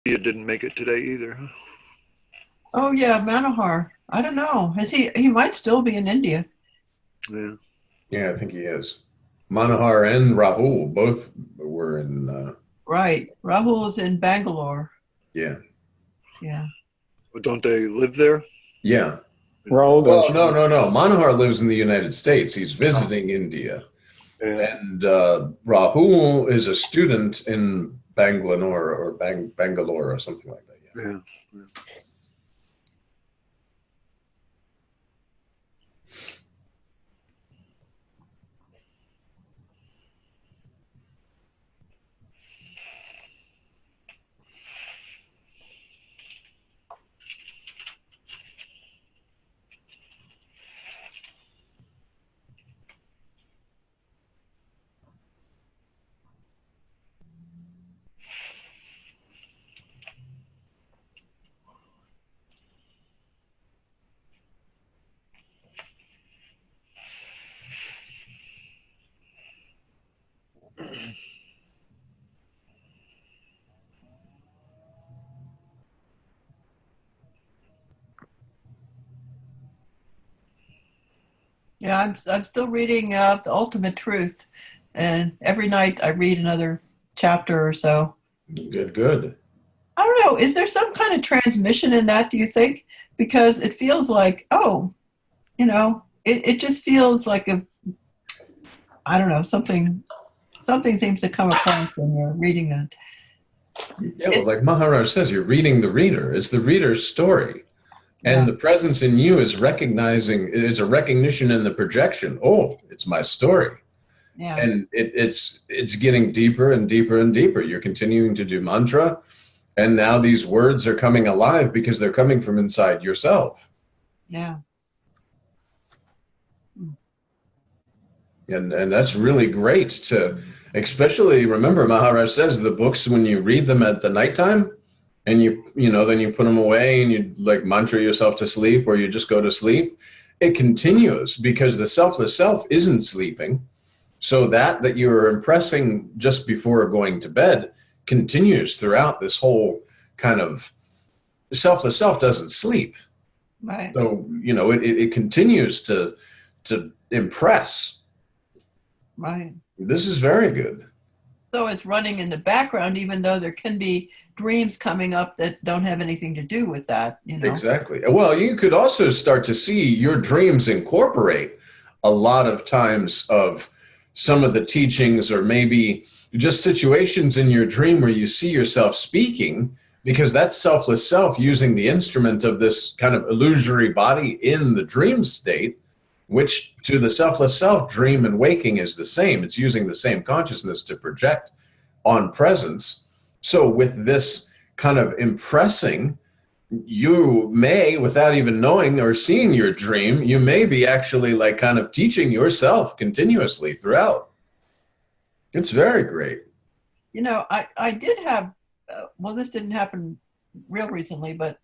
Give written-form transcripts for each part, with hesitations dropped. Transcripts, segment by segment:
He didn't make it today either, huh? Oh yeah, Manohar. I don't know. Is he might still be in India. Yeah. Yeah, I think he is. Manohar and Rahul both were in. Right. Rahul is in Bangalore. Yeah, Yeah. But don't they live there? yeah. Raul Well, does. no. Manohar lives in the United States. He's visiting India, Yeah. and Rahul is a student in Bangalore or Bangalore or something like that. Yeah. Yeah. Yeah. Yeah, I'm still reading The Ultimate Truth, and every night I read another chapter or so. Good, good. I don't know. Is there some kind of transmission in that, do you think? Because it feels like, oh, it just feels like I don't know, something seems to come across when you're reading it. Yeah, well, like Maharaj says, you're reading the reader. It's the reader's story. And Yeah. the presence in you is recognizing, it's a recognition in the projection. Oh, it's my story. Yeah. And it's getting deeper and deeper and deeper. You're continuing to do mantra, and now these words are coming alive because they're coming from inside yourself. Yeah. And that's really great to, especially remember Maharaj says the books, when you read them at the nighttime and then you put them away and you like mantra yourself to sleep, or you just go to sleep, it continues because the selfless self isn't sleeping. So that you're impressing just before going to bed continues throughout this whole kind of selfless self doesn't sleep. Right. So, it continues to impress. Right. This is very good. So it's running in the background, even though there can be dreams coming up that don't have anything to do with that. Exactly. Well, you could also start to see your dreams incorporate a lot of times of some of the teachings, or maybe just situations in your dream where you see yourself speaking, because that's selfless self using the instrument of this kind of illusory body in the dream state, which to the selfless self, dream and waking is the same. It's using the same consciousness to project on presence. So with this kind of impressing, you may, without even knowing or seeing your dream, you may be actually like kind of teaching yourself continuously throughout. It's very great. I did have, well, this didn't happen real recently, but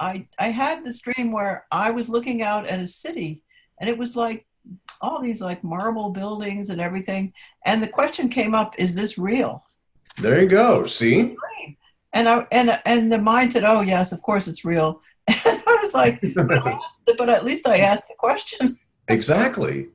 I had this dream where I was looking out at a city, and it was like all these like marble buildings and everything. And the question came up, is this real? There you go. See? And the mind said, oh yes, of course it's real. And I was like, but at least I asked the question. Exactly.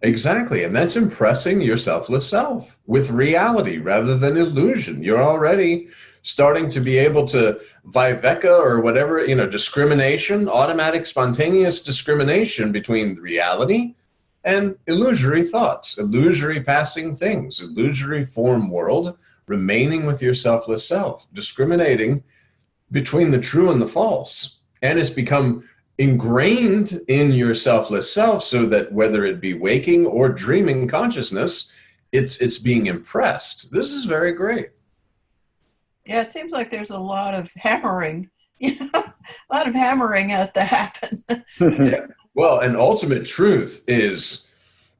Exactly. And that's impressing your selfless self with reality rather than illusion. You're already starting to be able to viveka, or whatever, discrimination, automatic, spontaneous discrimination between reality and illusory thoughts, illusory passing things, illusory form world, remaining with your selfless self, discriminating between the true and the false. And it's become ingrained in your selfless self, so that whether it be waking or dreaming consciousness, it's being impressed. This is very great. Yeah, it seems like there's a lot of hammering. A lot of hammering has to happen. Yeah. Well, and ultimate truth is,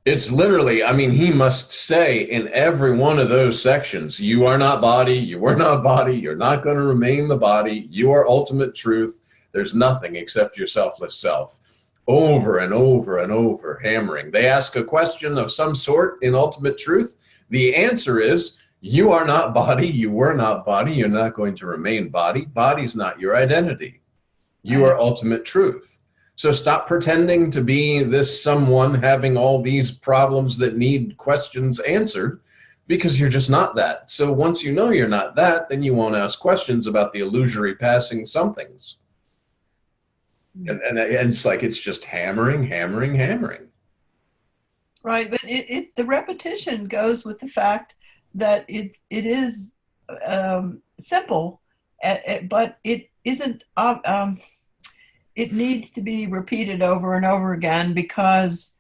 it's literally, he must say in every one of those sections, you are not body, you are not body, you're not going to remain the body, you are ultimate truth. There's nothing except your selfless self. Over and over and over, hammering. They ask a question of some sort in ultimate truth. The answer is, You are not body. You were not body. You're not going to remain body. Body's not your identity. You are ultimate truth. So stop pretending to be this someone having all these problems that need questions answered, because you're just not that. So once you know you're not that, then you won't ask questions about the illusory passing somethings. And it's like, it's just hammering, hammering, hammering. Right, but the repetition goes with the fact that it is simple, but it isn't. It needs to be repeated over and over again because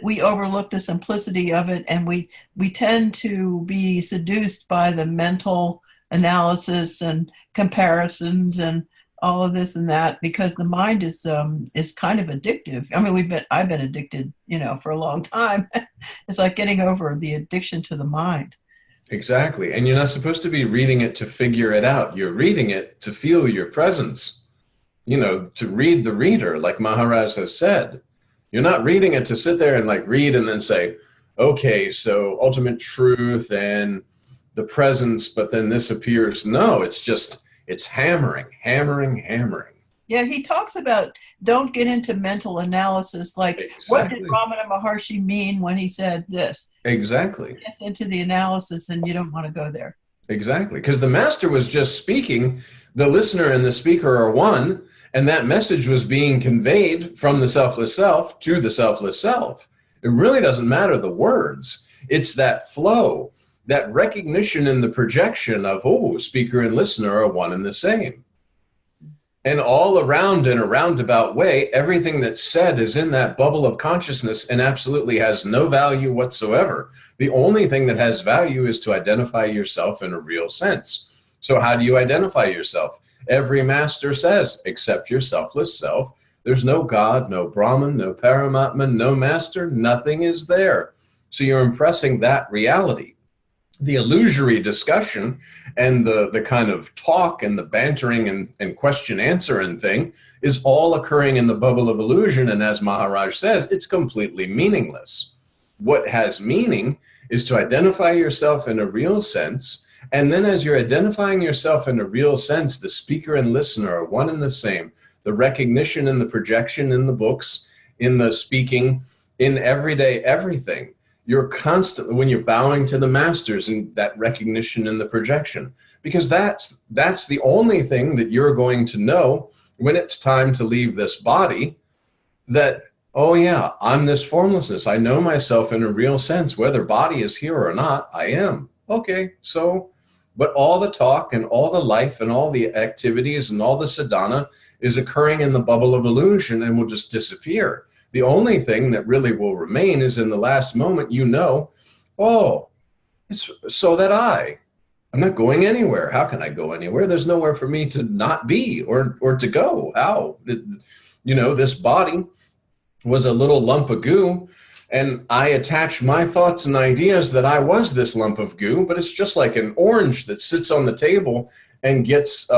we overlook the simplicity of it, and we tend to be seduced by the mental analysis and comparisons and all of this and that, because the mind is kind of addictive. I mean, I've been addicted, for a long time. It's like getting over the addiction to the mind. Exactly. And you're not supposed to be reading it to figure it out. You're reading it to feel your presence, to read the reader, like Maharaj has said. You're not reading it to sit there and read and then say, okay, so ultimate truth and the presence, but then this appears. No, it's hammering, hammering, hammering. Yeah, he talks about don't get into mental analysis. Like, exactly. What did Ramana Maharshi mean when he said this? Exactly. It gets into the analysis, and you don't want to go there. Exactly, because the master was just speaking. The listener and the speaker are one, and that message was being conveyed from the selfless self to the selfless self. It really doesn't matter the words. It's that flow, that recognition in the projection of, speaker and listener are one and the same. And all around in a roundabout way, everything that's said is in that bubble of consciousness and absolutely has no value whatsoever. The only thing that has value is to identify yourself in a real sense. So how do you identify yourself? Every master says, accept your selfless self. There's no God, no Brahman, no Paramatma, no master, nothing is there. So you're impressing that reality. The illusory discussion and the kind of talk and the bantering and question answering thing is all occurring in the bubble of illusion. And as Maharaj says, it's completely meaningless. What has meaning is to identify yourself in a real sense. And then as you're identifying yourself in a real sense, the speaker and listener are one and the same. The recognition and the projection in the books, in the speaking, in everyday everything. You're constantly, when you're bowing to the masters, and that recognition and the projection, because that's the only thing that you're going to know when it's time to leave this body, that, oh yeah, I'm this formlessness. I know myself in a real sense, whether body is here or not, I am. Okay, so, but all the talk and all the life and all the activities and all the sadhana is occurring in the bubble of illusion and will just disappear. The only thing that really will remain is in the last moment, it's so that I'm not going anywhere. How can I go anywhere? There's nowhere for me to not be or to go. How? This body was a little lump of goo, and I attached my thoughts and ideas that I was this lump of goo, but it's just like an orange that sits on the table and gets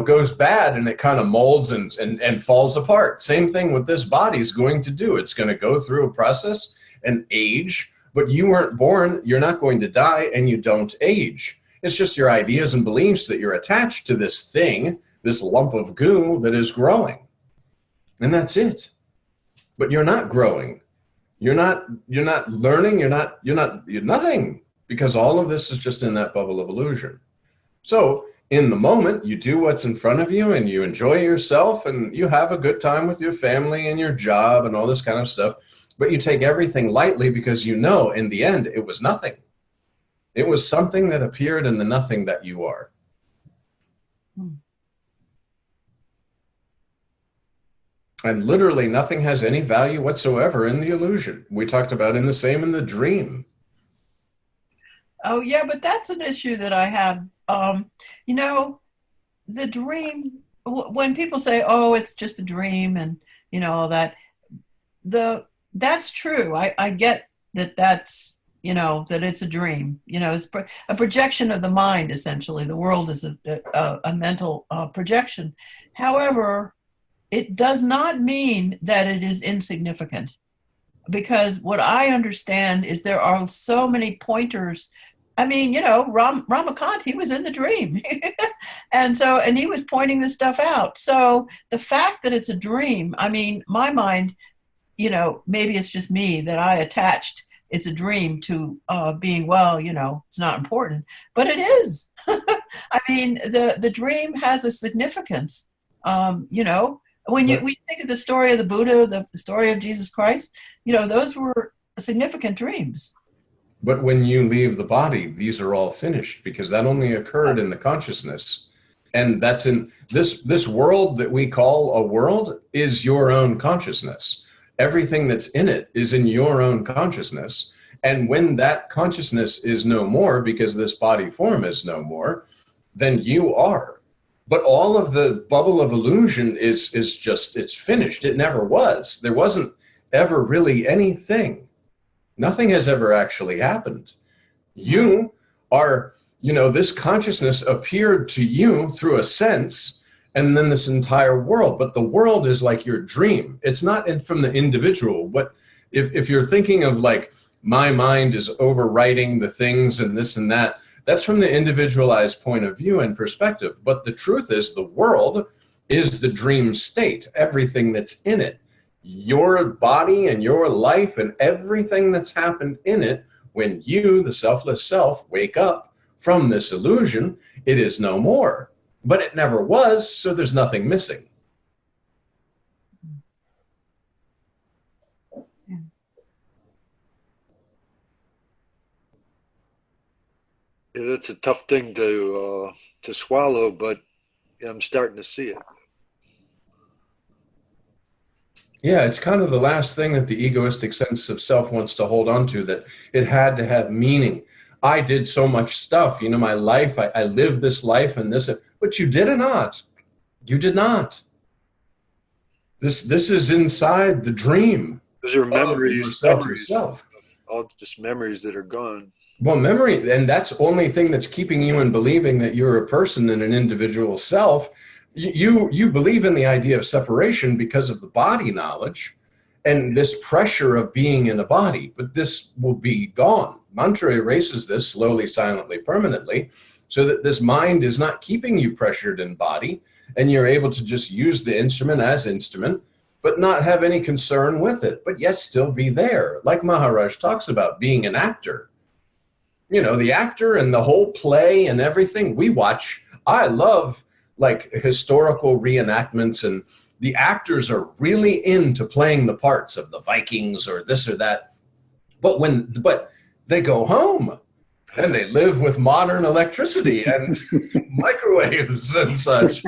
goes bad, and it kind of molds and falls apart. Same thing with this body's going to do. It's going to go through a process and age, but you weren't born, you're not going to die, and you don't age. It's just your ideas and beliefs that you're attached to this thing, this lump of goo that is growing. And that's it. But you're not growing. You're not learning, you're nothing, because all of this is just in that bubble of illusion. So in the moment, you do what's in front of you and you enjoy yourself and you have a good time with your family and your job and all this kind of stuff. But you take everything lightly because in the end, it was nothing. It was something that appeared in the nothing that you are. And literally nothing has any value whatsoever in the illusion. We talked about in the dream. Oh, yeah, but that's an issue that I have. The dream, when people say, oh, it's just a dream and, all that, that's true. I get that's, that it's a dream. It's a projection of the mind, essentially. The world is a mental projection. However, it does not mean that it is insignificant. because what I understand is there are so many pointers. I mean, Ramakant, he was in the dream. And he was pointing this stuff out. So the fact that it's a dream, I mean, my mind, maybe it's just me that I attached it's a dream to being, well, it's not important, but it is. I mean, the dream has a significance. When we think of the story of the Buddha, the story of Jesus Christ, those were significant dreams. But when you leave the body, these are all finished, because that only occurred in the consciousness. And that's in this world that we call a world is your own consciousness. Everything that's in it is in your own consciousness. And when that consciousness is no more, because this body form is no more, then you are. But all of the bubble of illusion is just, it's finished. It never was. There wasn't ever really anything. Nothing has ever actually happened. You are, this consciousness appeared to you through a sense, and then this entire world. But the world is like your dream. It's not from the individual. But if you're thinking of like, my mind is overwriting the things and this and that, that's from the individualized point of view and perspective. But the truth is the world is the dream state, everything that's in it. Your body and your life and everything that's happened in it, when you, the selfless self, wake up from this illusion, it is no more. But it never was, so there's nothing missing. Yeah, that's a tough thing to swallow, but I'm starting to see it. Yeah, it's kind of the last thing that the egoistic sense of self wants to hold on to, that it had to have meaning. I did so much stuff, my life, I lived this life and this, but you did not. You did not. This is inside the dream. Those are memories, Yourself. all just memories that are gone. Well, memory, and that's the only thing that's keeping you in believing that you're a person and an individual self. You believe in the idea of separation because of the body knowledge and this pressure of being in a body, but this will be gone. Mantra erases this slowly, silently, permanently, so that this mind is not keeping you pressured in body, and you're able to just use the instrument as instrument, but not have any concern with it, but yet still be there. Like Maharaj talks about being an actor. The actor and the whole play and everything we watch. I love like historical reenactments, and the actors are really into playing the parts of the Vikings or this or that. But they go home and they live with modern electricity and microwaves and such.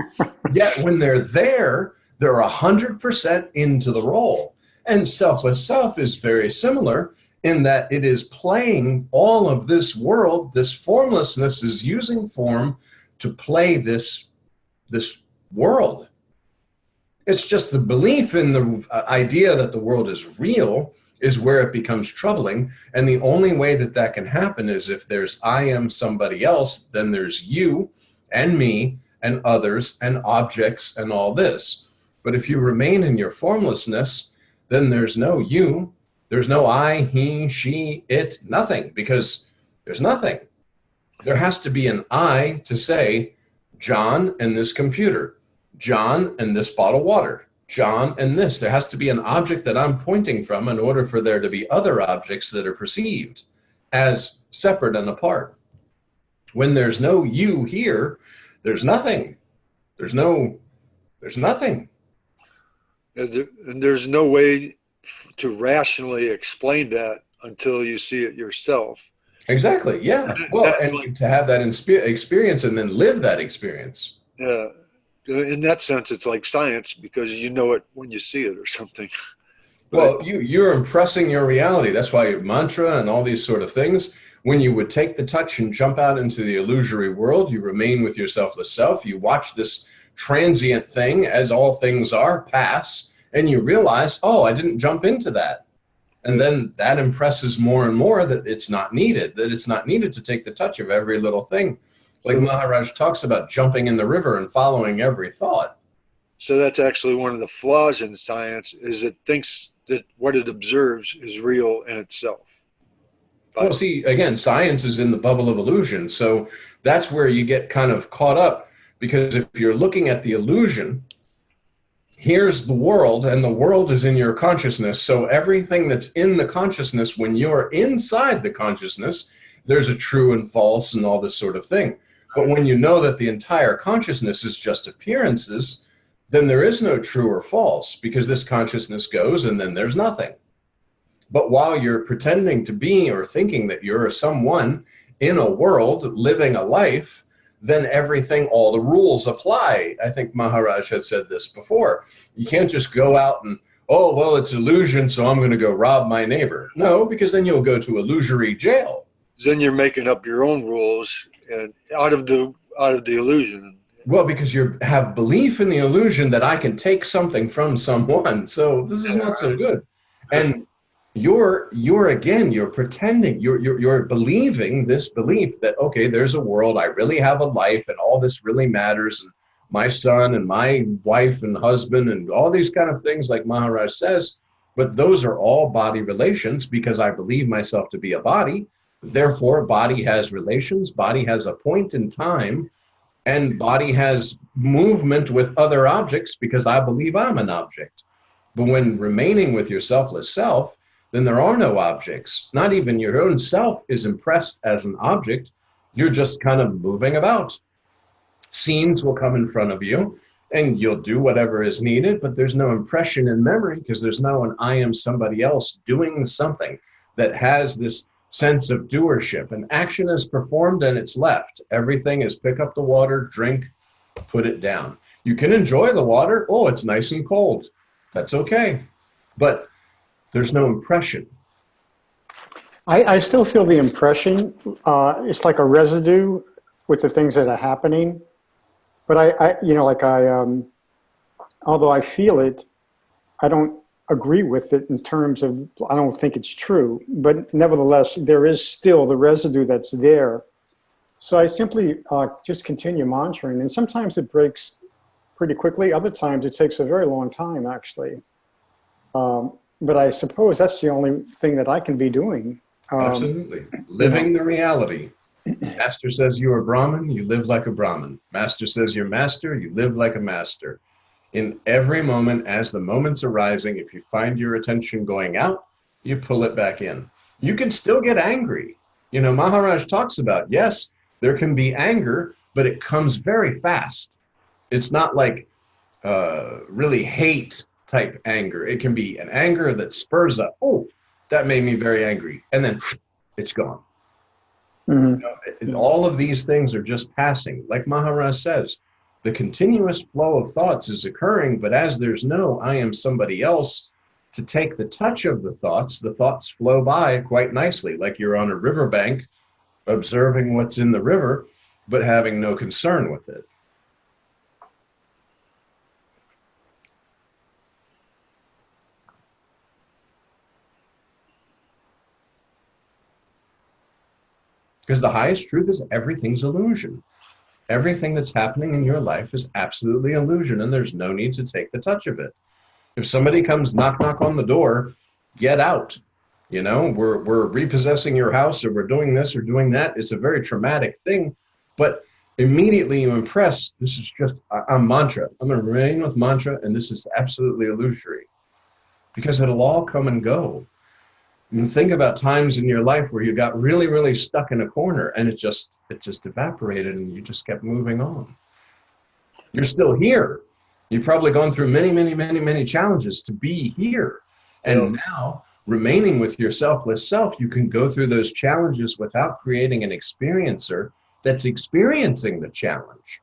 Yet when they're there, they're 100% into the role. And selfless self is very similar in that it is playing all of this world. This formlessness is using form to play this world. It's just the belief in the idea that the world is real is where it becomes troubling. And the only way that that can happen is if there's I am somebody else, then there's you and me and others and objects and all this. But if you remain in your formlessness, then there's no you, there's no I, he, she, it, nothing, because there's nothing. There has to be an I to say, John and this computer, John and this bottle of water, John and this. There has to be an object that I'm pointing from in order for there to be other objects that are perceived as separate and apart. When there's no you here, there's nothing. There's nothing. And there's no way to rationally explain that until you see it yourself. Exactly. Yeah. Well, and like, to have that experience and then live that experience. Yeah. In that sense, it's like science because you know it when you see it or something. Well, you're impressing your reality. That's why mantra and all these sort of things, when you would take the touch and jump out into the illusory world, you remain with your selfless self. You watch this transient thing, as all things are, pass, and you realize, oh, I didn't jump into that. And then that impresses more and more that it's not needed to take the touch of every little thing. Like Maharaj talks about jumping in the river and following every thought. So that's actually one of the flaws in science, is it thinks that what it observes is real in itself. Well, see, again, science is in the bubble of illusion. So that's where you get kind of caught up, because if you're looking at the illusion, here's the world, and the world is in your consciousness. So everything that's in the consciousness, when you're inside the consciousness, there's a true and false and all this sort of thing. But when you know that the entire consciousness is just appearances, then there is no true or false, because this consciousness goes and then there's nothing. But while you're pretending to be or thinking that you're someone in a world living a life, then everything, all the rules apply. I think Maharaj had said this before. You can't just go out and, oh, well, it's illusion, so I'm going to go rob my neighbor. No, because then you'll go to illusory jail. Then you're making up your own rules and out of the illusion. Well, because you have belief in the illusion that I can take something from someone. So this is not so good. And you're pretending, you're believing this belief that, okay, there's a world, I really have a life, and all this really matters, and my son and my wife and husband and all these kind of things like Maharaj says, but those are all body relations, because I believe myself to be a body. Therefore, body has relations, body has a point in time, and body has movement with other objects because I believe I'm an object. But when remaining with your selfless self, then there are no objects. Not even your own self is impressed as an object. You're just kind of moving about. Scenes will come in front of you, and you'll do whatever is needed, but there's no impression in memory, because there's no an I am somebody else doing something that has this sense of doership. An action is performed and it's left. Everything is pick up the water, drink, put it down. You can enjoy the water. Oh, it's nice and cold. That's okay. But there's no impression. I still feel the impression. It's like a residue with the things that are happening. But although I feel it, I don't agree with it in terms of, I don't think it's true. But nevertheless, there is still the residue that's there. So I simply just continue monitoring. And sometimes it breaks pretty quickly. Other times it takes a very long time, actually. But I suppose that's the only thing that I can be doing. Absolutely. Living the reality. Master says you are Brahmin, you live like a Brahmin. Master says you're master, you live like a master. In every moment, as the moment's arising, if you find your attention going out, you pull it back in. You can still get angry. You know, Maharaj talks about, yes, there can be anger, but it comes very fast. It's not like really hate type anger. It can be an anger that spurs up. Oh, that made me very angry. And then it's gone. Mm-hmm. You know, all of these things are just passing. Like Maharaj says, the continuous flow of thoughts is occurring, but as there's no I am somebody else to take the touch of the thoughts flow by quite nicely, like you're on a riverbank observing what's in the river, but having no concern with it. Because the highest truth is everything's illusion. Everything that's happening in your life is absolutely illusion, and there's no need to take the touch of it. If somebody comes knock on the door, get out. You know, we're repossessing your house, or we're doing this or doing that. It's a very traumatic thing, but immediately you impress, this is just a mantra. I'm going to remain with mantra, and this is absolutely illusory. Because it'll all come and go. And think about times in your life where you got really, really stuck in a corner, and it just evaporated, and you just kept moving on. You're still here. You've probably gone through many, many, many, many challenges to be here. And now, remaining with your selfless self, you can go through those challenges without creating an experiencer that's experiencing the challenge.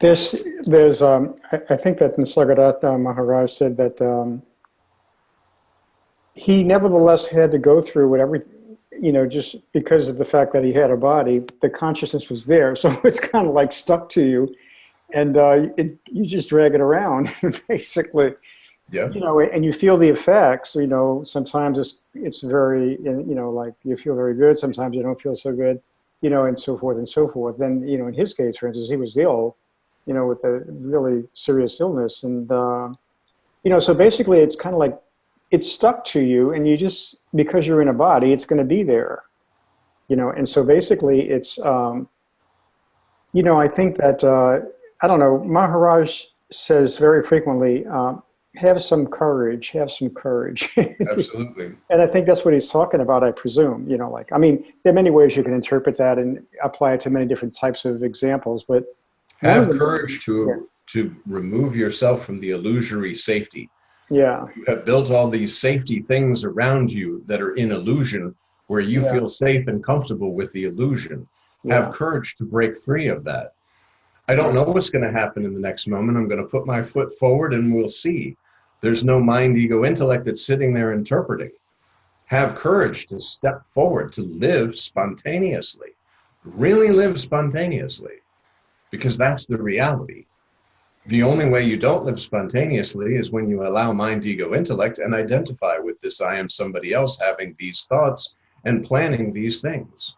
I think that Nisargadatta Maharaj said that he nevertheless had to go through whatever, just because of the fact that he had a body, the consciousness was there. So it's kind of like stuck to you, and you just drag it around, basically. Yeah. And you feel the effects. Sometimes it's very, like you feel very good. Sometimes you don't feel so good, and so forth and so forth. Then, in his case, for instance, he was ill, with a really serious illness, and So basically it's kind of like it's stuck to you, and you just, because you're in a body, it's going to be there, and so basically it's, I think that, I don't know, Maharaj says very frequently, have some courage, have some courage. Absolutely. And I think that's what he's talking about, I presume, I mean, there are many ways you can interpret that and apply it to many different types of examples, but have courage to remove yourself from the illusory safety. Yeah. You have built all these safety things around you that are in illusion, where you feel safe and comfortable with the illusion. Have courage to break free of that. I don't know what's going to happen in the next moment. I'm going to put my foot forward and we'll see. There's no mind, ego, intellect that's sitting there interpreting. Have courage to step forward, to live spontaneously. Really live spontaneously, because that's the reality. The only way you don't live spontaneously is when you allow mind, ego, intellect and identify with this I am somebody else having these thoughts and planning these things.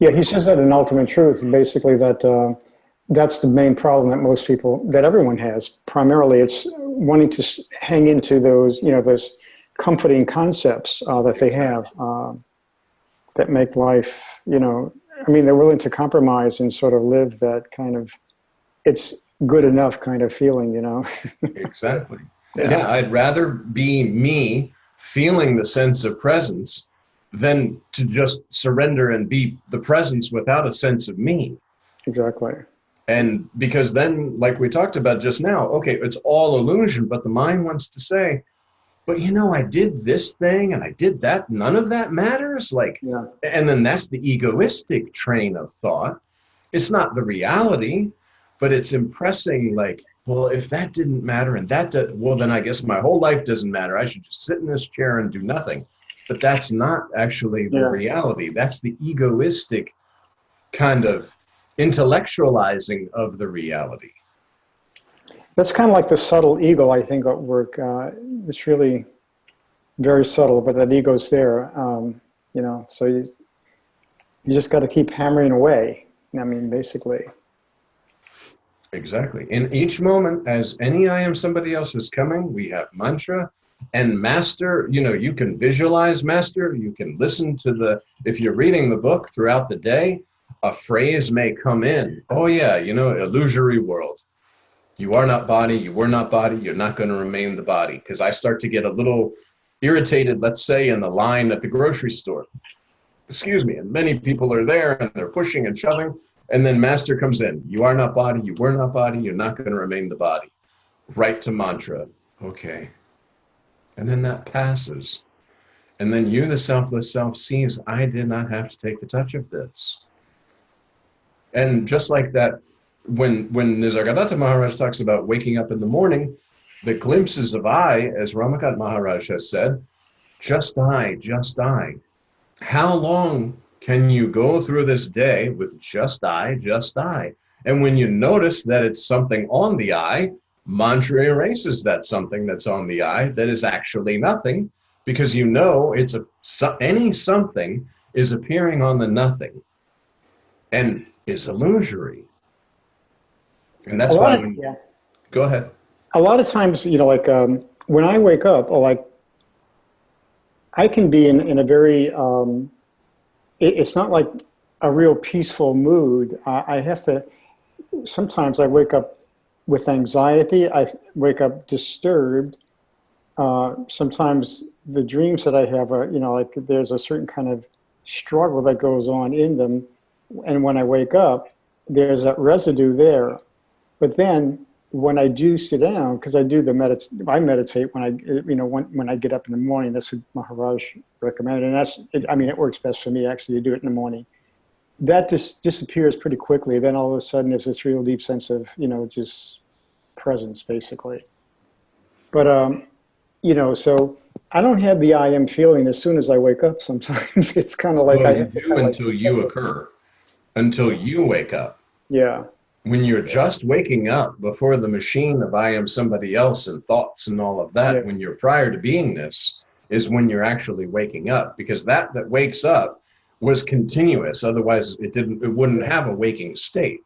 Yeah, he says that in Ultimate Truth, basically that that's the main problem that most people, that everyone has. Primarily, it's wanting to hang into those, those comforting concepts that they have that make life, I mean, they're willing to compromise and sort of live that kind of, it's good enough kind of feeling, Exactly. Yeah, I'd rather be me feeling the sense of presence than to just surrender and be the presence without a sense of me. Exactly. And because then, like we talked about just now, okay, it's all illusion, but the mind wants to say, but I did this thing and I did that. None of that matters. And then that's the egoistic train of thought. It's not the reality, but it's impressing well, if that didn't matter and well, then I guess my whole life doesn't matter. I should just sit in this chair and do nothing. But that's not actually the reality. That's the egoistic kind of intellectualizing of the reality. That's kind of like the subtle ego, I think, at work. It's really very subtle, but that ego's there, so you just got to keep hammering away. I mean, basically. Exactly. In each moment, as any I am somebody else is coming, we have mantra and master. You can visualize master. You can listen to if you're reading the book throughout the day, a phrase may come in. Oh yeah, illusory world. You are not body, you were not body, you're not going to remain the body. Because I start to get a little irritated, let's say, in the line at the grocery store. Excuse me. And many people are there and they're pushing and shoving. And then master comes in. You are not body, you were not body, you're not going to remain the body. Right to mantra. Okay. And then that passes. And then you, the selfless self, sees, I did not have to take the touch of this. And just like that, when Nisargadatta Maharaj talks about waking up in the morning, the glimpses of I, as Ramakant Maharaj has said, just I, just I. How long can you go through this day with just I, just I? And when you notice that it's something on the I, mantra erases that something that's on the I that is actually nothing, because it's any something is appearing on the nothing and is illusory. And that's why go ahead. A lot of times, when I wake up, I can be in a very, it's not like a real peaceful mood. I have to, sometimes I wake up with anxiety. I wake up disturbed. Sometimes the dreams that I have are, there's a certain kind of struggle that goes on in them. And when I wake up, there's that residue there. But then when I do sit down, because I do I meditate when when I get up in the morning. That's what Maharaj recommended, and it works best for me actually to do it in the morning. That just disappears pretty quickly. Then all of a sudden there's this real deep sense of just presence, basically. But so I don't have the I am feeling as soon as I wake up. Sometimes it's kind of like you do until you occur, until you wake up. Yeah. When you're just waking up before the machine of I am somebody else and thoughts and all of that, when you're prior to beingness, is when you're actually waking up, because that wakes up was continuous. Otherwise, it wouldn't have a waking state.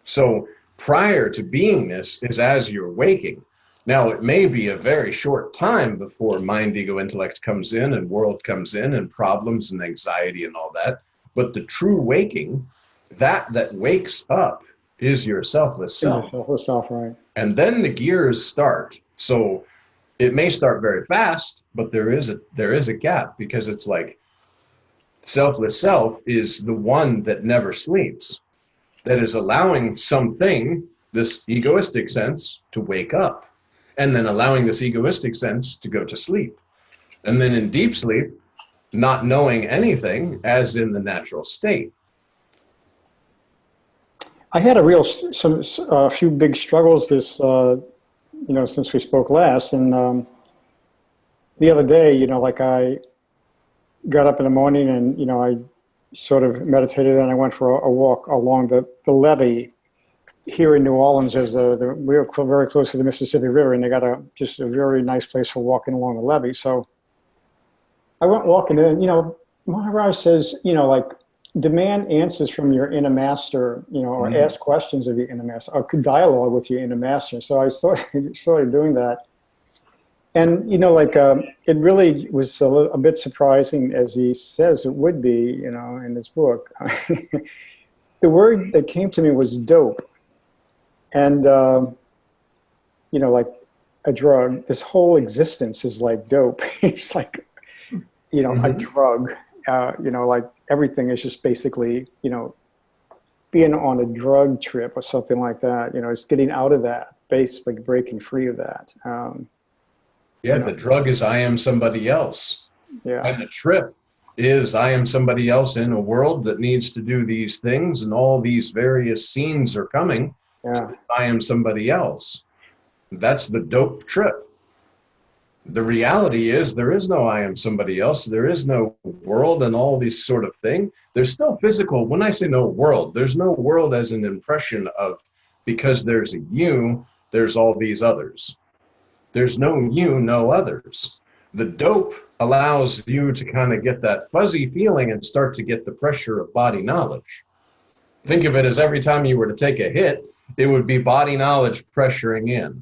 So prior to beingness is as you're waking. Now, it may be a very short time before mind, ego, intellect comes in and world comes in and problems and anxiety and all that. But the true waking, that wakes up, is your selfless In the self. selfless self, right? And then the gears start. So it may start very fast, but there is a gap, because it's like selfless self is the one that never sleeps, that is allowing something, this egoistic sense, to wake up, and then allowing this egoistic sense to go to sleep. And then in deep sleep, not knowing anything, as in the natural state. I had a few big struggles this, since we spoke last. And the other day, like I got up in the morning and, I sort of meditated, and I went for a walk along the levee here in New Orleans. We're very close to the Mississippi River, and they got just a very nice place for walking along the levee. So I went walking in, Maharaj says, demand answers from your inner master, or ask questions of your inner master, or dialogue with your inner master. So I started doing that. And, it really was a bit surprising, as he says it would be, in this book. The word that came to me was dope. And, like a drug, this whole existence is like dope. It's like, a drug, like everything is just basically, being on a drug trip or something like that. It's getting out of that, basically breaking free of that. The drug is I am somebody else. Yeah. And the trip is I am somebody else in a world that needs to do these things, and all these various scenes are coming. Yeah. I am somebody else. That's the dope trip. The reality is there is no I am somebody else. There is no world and all these sort of thing. There's still physical. When I say no world, there's no world as an impression of, because there's a you, there's all these others. There's no you, no others. The dope allows you to kind of get that fuzzy feeling and start to get the pressure of body knowledge. Think of it as every time you were to take a hit, it would be body knowledge pressuring in,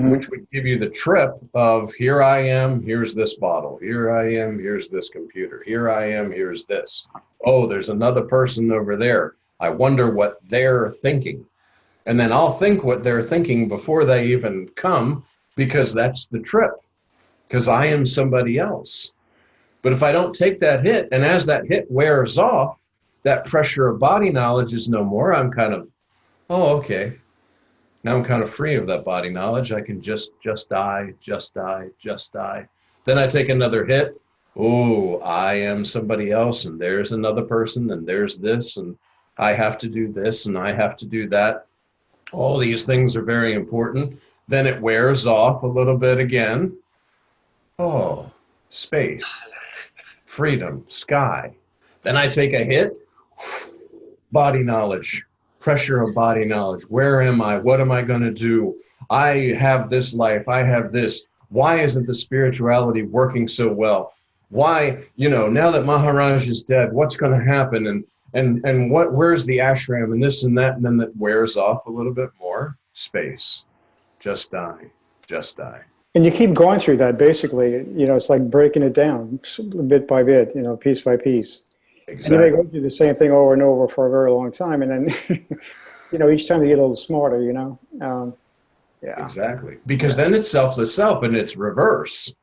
which would give you the trip of here I am, here's this bottle. Here I am, here's this computer. Here I am, here's this. Oh, there's another person over there. I wonder what they're thinking. And then I'll think what they're thinking before they even come, because that's the trip, because I am somebody else. But if I don't take that hit, and as that hit wears off, that pressure of body knowledge is no more. I'm kind of, oh, okay. Now I'm kind of free of that body knowledge. I can just die, just die, just die. Then I take another hit. Oh, I am somebody else, and there's another person, and there's this, and I have to do this, and I have to do that. All these things are very important. Then it wears off a little bit again. Oh, space, freedom, sky. Then I take a hit. Body knowledge, pressure of body knowledge. Where am I? What am I going to do? I have this life. I have this. Why isn't the spirituality working so well? Why, now that Maharaj is dead, what's going to happen? And where's the ashram and this and that? And then that wears off a little bit more. Space. Just die. Just die. And you keep going through that, basically. It's like breaking it down bit by bit, piece by piece. Exactly. And you may go through the same thing over and over for a very long time. And then, each time you get a little smarter, Yeah. Exactly. Because then it's selfless self, and it's reverse.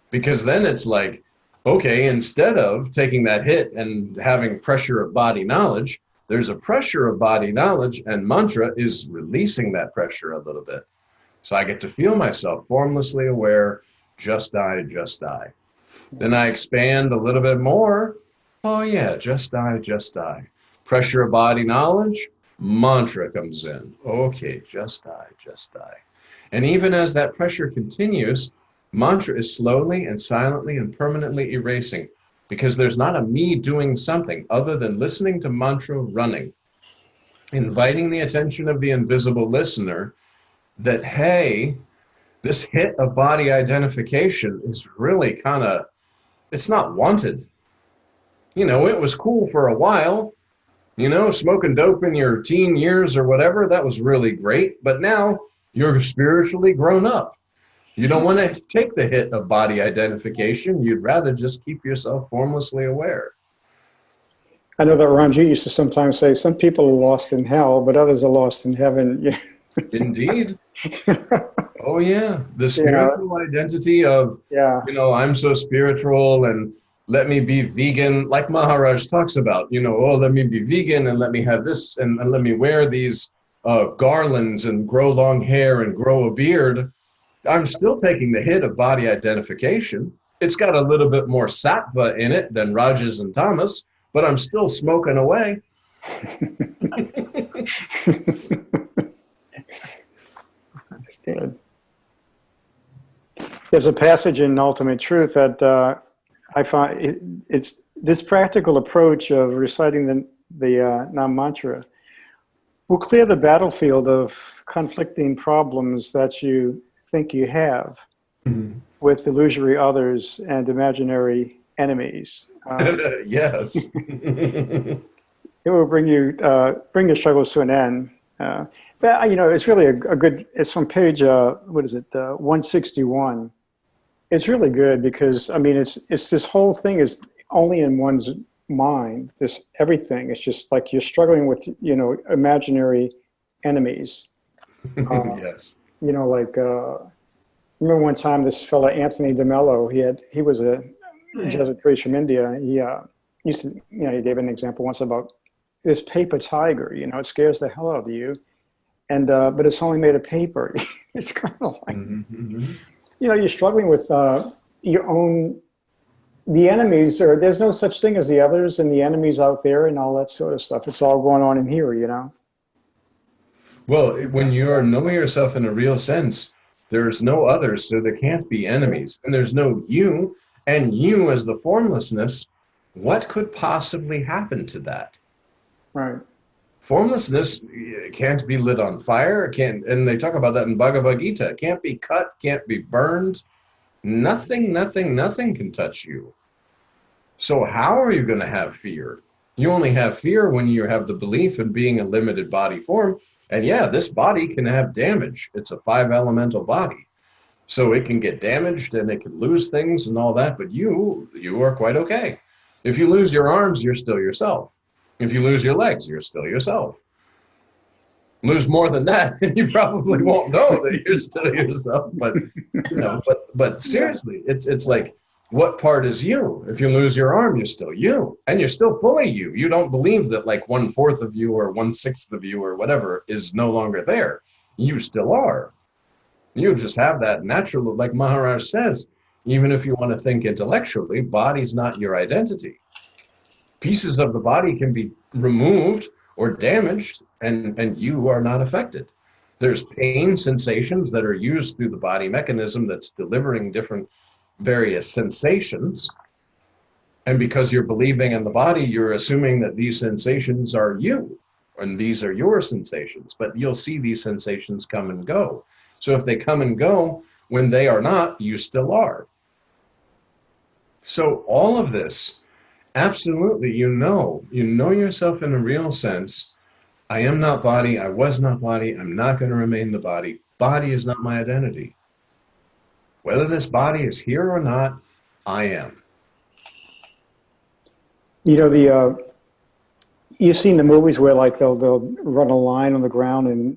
Because then it's like, okay, instead of taking that hit and having pressure of body knowledge, there's a pressure of body knowledge, and mantra is releasing that pressure a little bit. So I get to feel myself formlessly aware, just die, just die. Then I expand a little bit more. Oh yeah, just die, just die. Pressure of body knowledge, mantra comes in. Okay, just die, just die. And even as that pressure continues, mantra is slowly and silently and permanently erasing, because there's not a me doing something other than listening to mantra running, inviting the attention of the invisible listener that, hey, this hit of body identification is really kind of, it's not wanted. It was cool for a while, smoking dope in your teen years or whatever, that was really great. But now You're spiritually grown up. You don't want to take the hit of body identification. You'd rather just keep yourself formlessly aware. I know that Ranjit used to sometimes say, some people are lost in hell, but others are lost in heaven. Yeah. Indeed. Oh, yeah. The spiritual identity of, Yeah. I'm so spiritual and let me be vegan, like Maharaj talks about, let me be vegan and let me have this and let me wear these garlands and grow long hair and grow a beard. I'm still taking the hit of body identification. It's got a little bit more sattva in it than Rajas and Tamas, but I'm still smoking away. That's good. There's a passage in Ultimate Truth that I find it's this practical approach of reciting the Nam mantra will clear the battlefield of conflicting problems that you think you have with illusory others and imaginary enemies. Yes. It will bring your struggles to an end. But it's really a good. It's on page 161. It's really good because it's this whole thing is only in one's mind. This everything. It's just like you're struggling with imaginary enemies. Yes. Remember one time this fella Anthony DeMello. He was a Jesuit priest from India. He used to he gave an example once about this paper tiger. It scares the hell out of you, and but it's only made of paper. It's kind of like you're struggling with your own. The enemies there's no such thing as the others and the enemies out there and all that sort of stuff. It's all going on in here, Well, when you know yourself in a real sense, there's no others, so there can't be enemies. And there's no you, and you as the formlessness, what could possibly happen to that? Right. Formlessness can't be lit on fire, and they talk about that in Bhagavad Gita. It can't be cut, can't be burned. Nothing can touch you. So how are you going to have fear? You only have fear when you have the belief in being a limited body form. And yeah, this body can have damage. It's a 5 elemental body. So it can get damaged and it can lose things and all that, but you are quite okay. If you lose your arms, you're still yourself. If you lose your legs, you're still yourself. Lose more than that, and you probably won't know that you're still yourself. But but seriously, it's like, what part is you? If you lose your arm, you're still you, and you're still fully you. You don't believe that like 1/4 of you or 1/6 of you or whatever is no longer there. You still are. You just have that natural, like Maharaj says, even if you want to think intellectually, body's not your identity. Pieces of the body can be removed or damaged, and you are not affected. There's pain sensations that are used through the body mechanism that's delivering different various sensations. And because you're believing in the body, you're assuming that these sensations are you, and these are your sensations. But you'll see these sensations come and go. So if they come and go, when they are not, you still are. So all of this, absolutely, you know yourself in a real sense. I am not body, I was not body, I'm not going to remain the body. Body is not my identity. Whether this body is here or not, I am. You've seen the movies where like they'll run a line on the ground, and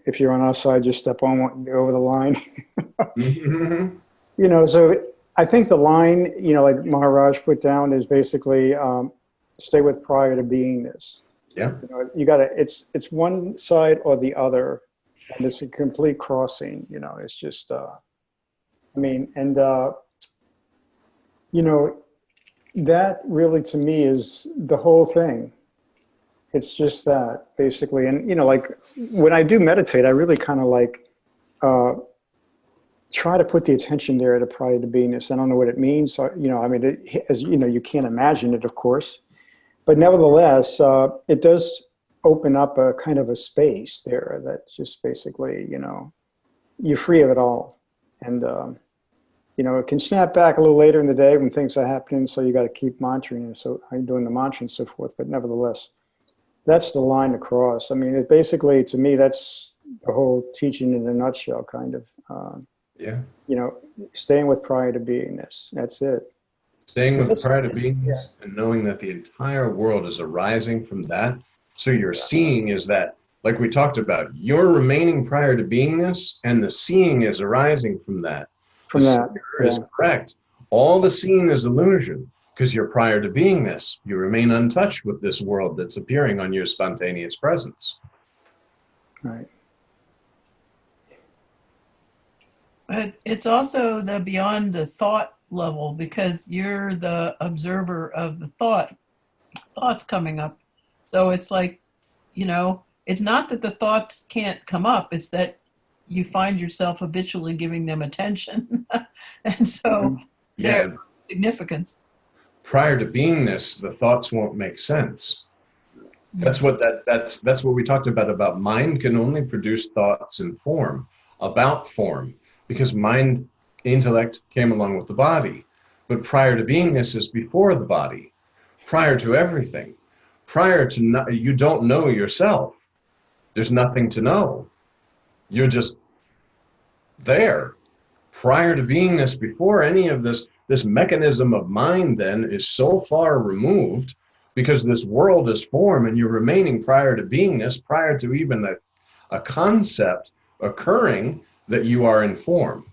if you're on our side, just step on over the line. So I think the line, like Maharaj put down, is basically stay with prior to beingness. Yeah. You gotta. It's one side or the other, and it's a complete crossing. It's just. That really to me is the whole thing. It's just that basically, and like when I do meditate, I really kind of like try to put the attention there to prior to beingness. I don't know what it means. So, as you can't imagine it, of course, but nevertheless, it does open up a kind of a space there that just basically, you're free of it all, and it can snap back a little later in the day when things are happening. So you got to keep monitoring it. So I'm doing the mantra and so forth, but nevertheless. That's the line to cross. It basically, to me, that's the whole teaching in a nutshell, kind of. Yeah. You know, staying with prior to beingness. That's it. Staying with This- prior to beingness yeah. and knowing that the entire world is arising from that. So your seeing is that, like we talked about, you're remaining prior to beingness, and the seeing is arising from that. From The that, seer is correct. All the seeing is illusion because you're prior to beingness. You remain untouched with this world that's appearing on your spontaneous presence. right. But it's also the beyond the thought level, because you're the observer of the thoughts coming up. So it's like, it's not that the thoughts can't come up, it's that you find yourself habitually giving them attention. And so Yeah. there's significance. Prior to beingness, the thoughts won't make sense. That's what that's what we talked about mind can only produce thoughts in form, about form, because mind, intellect came along with the body. But prior to beingness is before the body, prior to everything, prior to you don't know yourself. There's nothing to know. You're just there. Prior to beingness, before any of this mechanism of mind then is so far removed, because this world is form and you're remaining prior to beingness, prior to even a concept occurring that you are in form.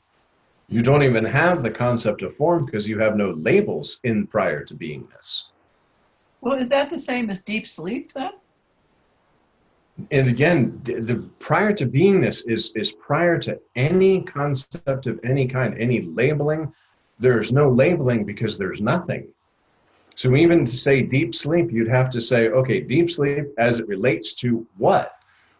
You don't even have the concept of form because you have no labels in prior to beingness. Well, is that the same as deep sleep then? And again, the prior to beingness is prior to any concept of any kind, any labeling. There's no labeling because there's nothing. So even to say deep sleep, you'd have to say, okay, deep sleep as it relates to what?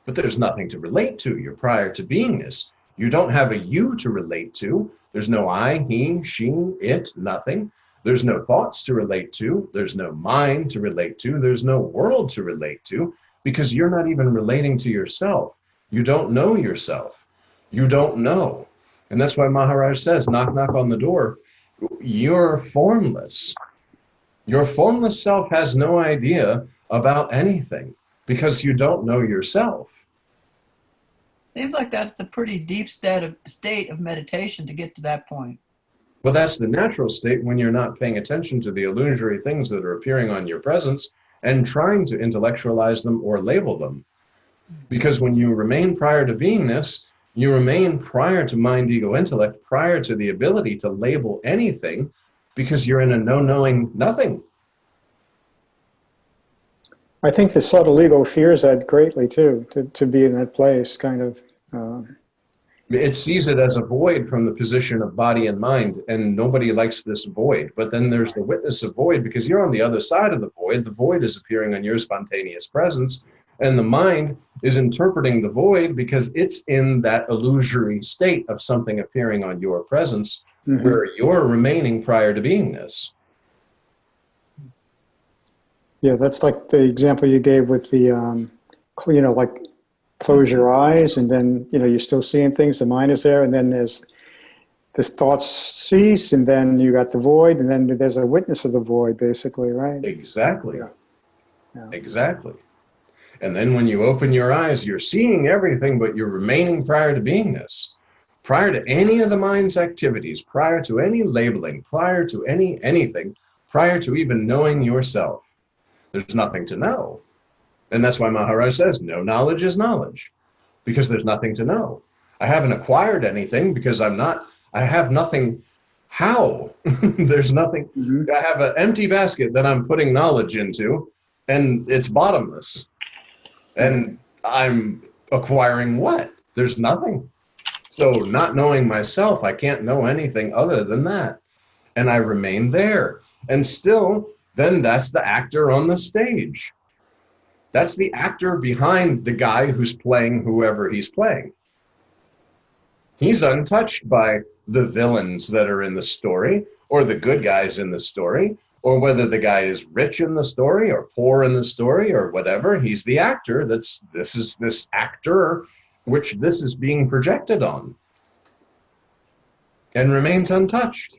But there's nothing to relate to. You're prior to beingness. You don't have a you to relate to. There's no I, he, she, it, nothing. There's no thoughts to relate to. There's no mind to relate to. There's no world to relate to, because you're not even relating to yourself. You don't know yourself. You don't know. And that's why Maharaj says, knock, knock on the door. You're formless. Your formless self has no idea about anything because you don't know yourself. Seems like that's a pretty deep state of meditation to get to that point. Well, that's the natural state when you're not paying attention to the illusory things that are appearing on your presence and trying to intellectualize them or label them. Because when you remain prior to beingness, you remain prior to mind, ego, intellect, prior to the ability to label anything, because you're in a no-knowing nothing. I think the subtle ego fears that greatly too, to be in that place, kind of. It sees it as a void from the position of body and mind, and nobody likes this void. But then there's the witness of void, because you're on the other side of the void. The void is appearing on your spontaneous presence, and the mind is interpreting the void because it's in that illusory state of something appearing on your presence, where you're remaining prior to beingness. Yeah, that's like the example you gave with the, like close your eyes and then, you're still seeing things, the mind is there, and then there's this thoughts cease, and then you got the void, and then there's a witness of the void, basically, right? Exactly. Yeah. Exactly. And then when you open your eyes, you're seeing everything, but you're remaining prior to beingness. Prior to any of the mind's activities, prior to any labeling, prior to anything, prior to even knowing yourself, there's nothing to know. And that's why Maharaj says, no knowledge is knowledge, because there's nothing to know. I haven't acquired anything because I have nothing. How? There's nothing. I have an empty basket that I'm putting knowledge into, and it's bottomless. And I'm acquiring what? There's nothing. So not knowing myself, I can't know anything other than that. And I remain there. And still, then that's the actor on the stage. That's the actor behind the guy who's playing whoever he's playing. He's untouched by the villains that are in the story, or the good guys in the story, or whether the guy is rich in the story or poor in the story or whatever. He's the actor. This is this actor which this is being projected on, and remains untouched.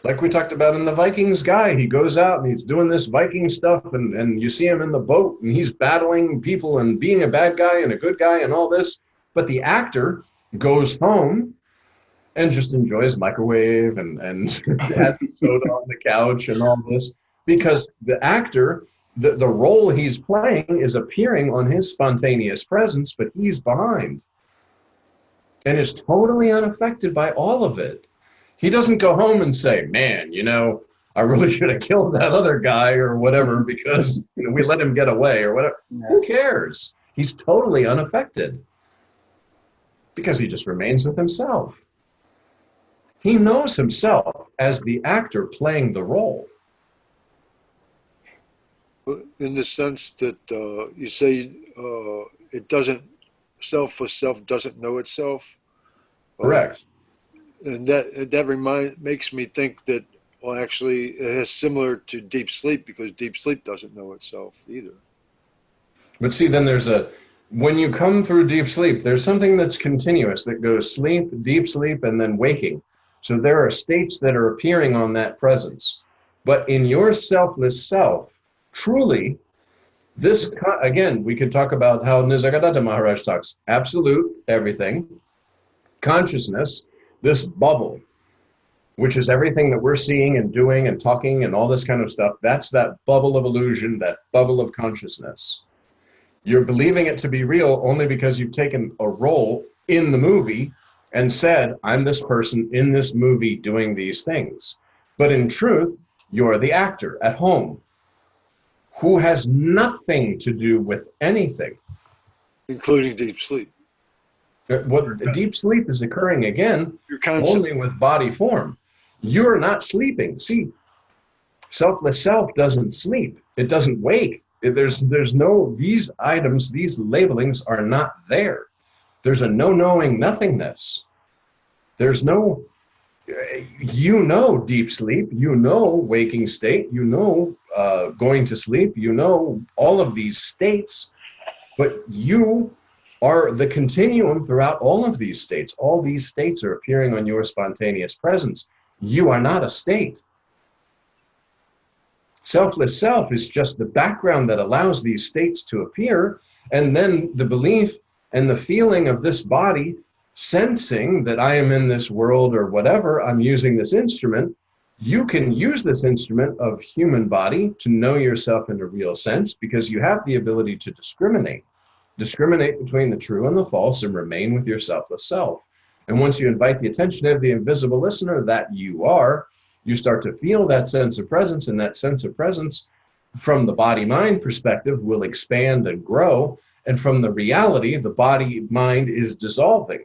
Like we talked about in the Vikings guy, he goes out and he's doing this Viking stuff, and you see him in the boat and he's battling people and being a bad guy and a good guy and all this. But the actor goes home and just enjoys microwave and has soda on the couch and all this, because the actor, the role he's playing is appearing on his spontaneous presence, but he's behind and is totally unaffected by all of it. He doesn't go home and say, man, I really should have killed that other guy or whatever because we let him get away or whatever. Yeah. Who cares? He's totally unaffected because he just remains with himself. He knows himself as the actor playing the role. In the sense that you say it doesn't, selfless self doesn't know itself. Correct. And that makes me think that, well, actually, it is similar to deep sleep, because deep sleep doesn't know itself either. But see, then when you come through deep sleep, there's something that's continuous that goes sleep, deep sleep, and then waking. So there are states that are appearing on that presence. But in your selfless self, truly, this, again, we could talk about how Nisargadatta Maharaj talks, absolute everything, consciousness, this bubble, which is everything that we're seeing and doing and talking and all this kind of stuff. That's that bubble of illusion, that bubble of consciousness. You're believing it to be real only because you've taken a role in the movie and said, I'm this person in this movie doing these things. But in truth, you're the actor at home who has nothing to do with anything. Including deep sleep. What deep sleep is occurring again, Your concept. only with body form. You're not sleeping. See, selfless self doesn't sleep. It doesn't wake. There's no, these items, these labelings are not there. There's a no-knowing nothingness. There's no, deep sleep, waking state, going to sleep, all of these states, but you are the continuum throughout all of these states. All these states are appearing on your spontaneous presence. You are not a state. Selfless self is just the background that allows these states to appear, and then the belief and the feeling of this body sensing that I am in this world or whatever, I'm using this instrument. You can use this instrument of human body to know yourself in a real sense, because you have the ability to discriminate between the true and the false, and remain with your selfless self. And once you invite the attention of the invisible listener that you are, you start to feel that sense of presence, and that sense of presence from the body-mind perspective will expand and grow. And from the reality, the body-mind is dissolving.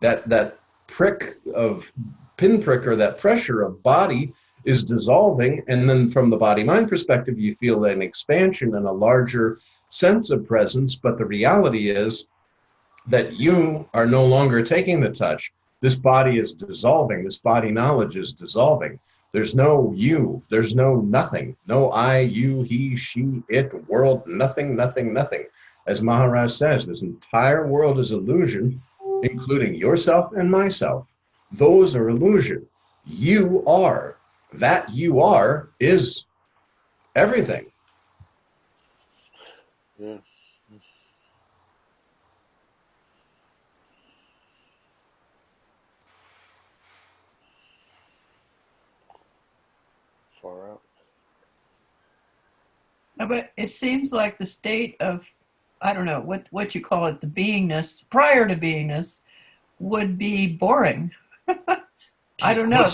That pinprick or that pressure of body is dissolving. And then from the body-mind perspective, you feel an expansion and a larger sense of presence. But the reality is that you are no longer taking the touch. This body is dissolving. This body knowledge is dissolving. There's no you. There's no nothing. No I, you, he, she, it, world, nothing, nothing, nothing. As Maharaj says, this entire world is illusion, including yourself and myself. Those are illusion. You are. That you are is everything. Yeah. Far out. But it seems like the state of, I don't know, what you call it, the beingness, prior to beingness, would be boring. I don't know.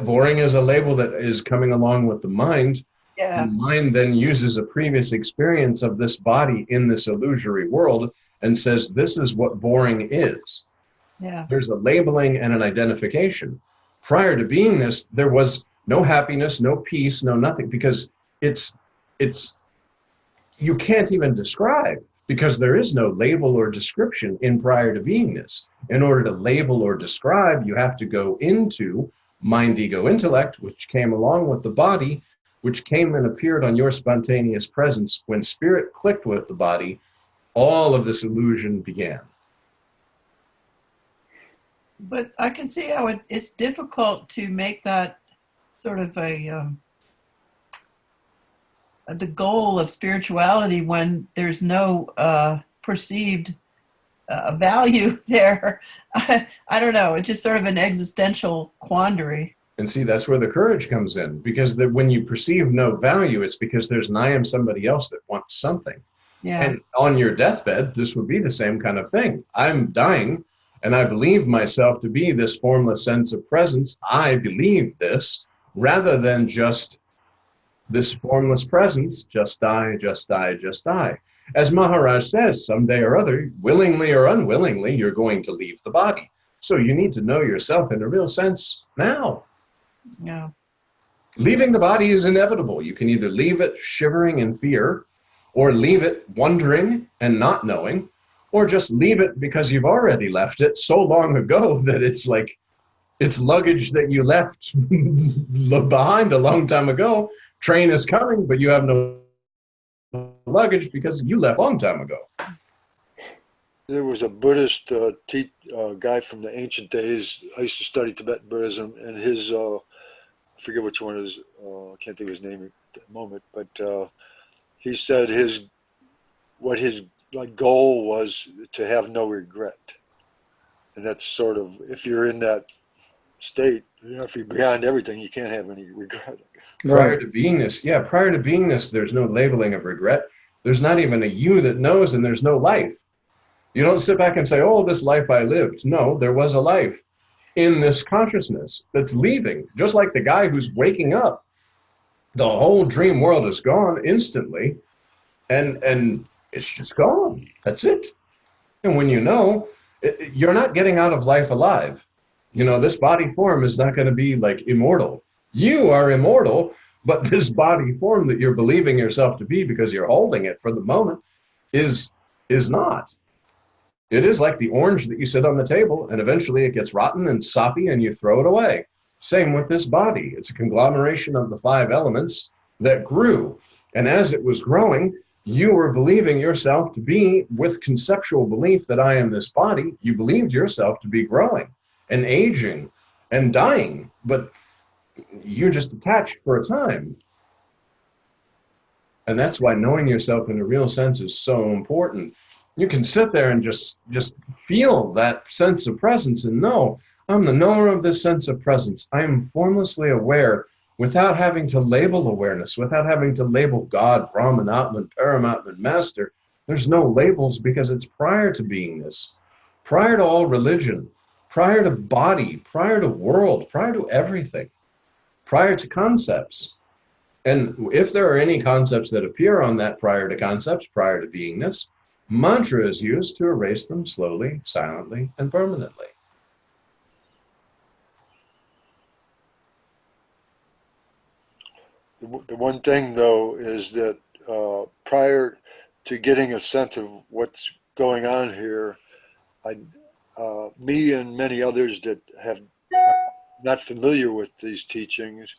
Boring is a label that is coming along with the mind. Yeah. The mind then uses a previous experience of this body in this illusory world and says, this is what boring is. Yeah. There's a labeling and an identification. Prior to beingness, there was no happiness, no peace, no nothing, because it's you can't even describe, because there is no label or description in prior to beingness. In order to label or describe, you have to go into mind, ego, intellect, which came along with the body, which came and appeared on your spontaneous presence. When spirit clicked with the body, all of this illusion began. But I can see how it's difficult to make that sort of the goal of spirituality when there's no perceived value there. I don't know. It's just sort of an existential quandary. And see, that's where the courage comes in, because when you perceive no value, it's because there's an I am somebody else that wants something. Yeah. And on your deathbed, this would be the same kind of thing. I'm dying, and I believe myself to be this formless sense of presence. I believe this, rather than just this formless presence, just die, just die, just die. As Maharaj says, someday or other, willingly or unwillingly, you're going to leave the body. So you need to know yourself in a real sense now. Yeah. Leaving the body is inevitable. You can either leave it shivering in fear, or leave it wondering and not knowing, or just leave it because you've already left it so long ago that it's like it's luggage that you left behind a long time ago. Train is coming, but you have no luggage because you left a long time ago. There was a Buddhist guy from the ancient days. I used to study Tibetan Buddhism, and his, I forget which one it is, I can't think of his name at the moment, but he said his goal was to have no regret. And that's sort of, if you're in that state, if you're beyond everything, you can't have any regret. Prior to beingness, there's no labeling of regret. There's not even a you that knows, and there's no life. You don't sit back and say, oh, this life I lived. No, there was a life in this consciousness that's leaving. Just like the guy who's waking up, the whole dream world is gone instantly, and it's just gone. That's it. And when you know, you're not getting out of life alive. You know, this body form is not going to be like immortal. You are immortal, but this body form that you're believing yourself to be because you're holding it for the moment is not. It is like the orange that you sit on the table, and eventually it gets rotten and soppy and you throw it away. Same with this body. It's a conglomeration of the 5 elements that grew. And as it was growing, you were believing yourself to be, with conceptual belief that I am this body, you believed yourself to be growing and aging and dying, but you're just attached for a time. And that's why knowing yourself in a real sense is so important. You can sit there and just feel that sense of presence and know, I'm the knower of this sense of presence. I am formlessly aware without having to label awareness, without having to label God, Brahman, Atman, Paramatman, Master. There's no labels because it's prior to beingness, prior to all religion, prior to body, prior to world, prior to everything, prior to concepts. And if there are any concepts that appear on that prior to concepts, prior to beingness, mantra is used to erase them slowly, silently, and permanently. The one thing, though, is that prior to getting a sense of what's going on here, me and many others that have not familiar with these teachings,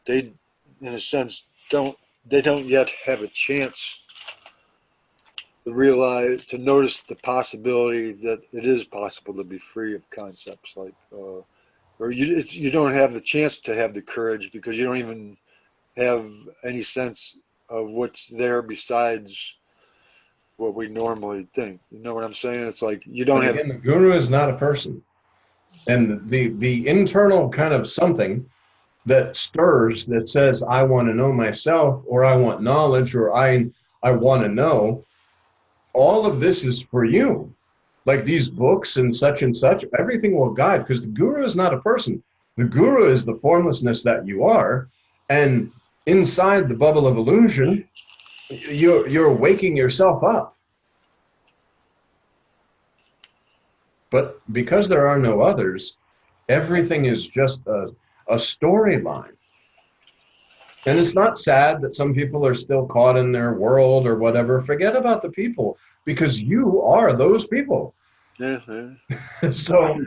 they, in a sense, don't yet have a chance to realize, to notice the possibility that it is possible to be free of concepts like, or you don't have the chance to have the courage because you don't even have any sense of what's there besides what we normally think. You know what I'm saying? It's like you don't have. Again, the guru is not a person, and the internal kind of something that stirs that says I want to know myself, or I want knowledge, or I want to know. All of this is for you, like these books and such, everything will guide, because the guru is not a person. The guru is the formlessness that you are, and inside the bubble of illusion, you're waking yourself up. But because there are no others, everything is just a storyline. And it's not sad that some people are still caught in their world or whatever. Forget about the people, because you are those people. Yeah. So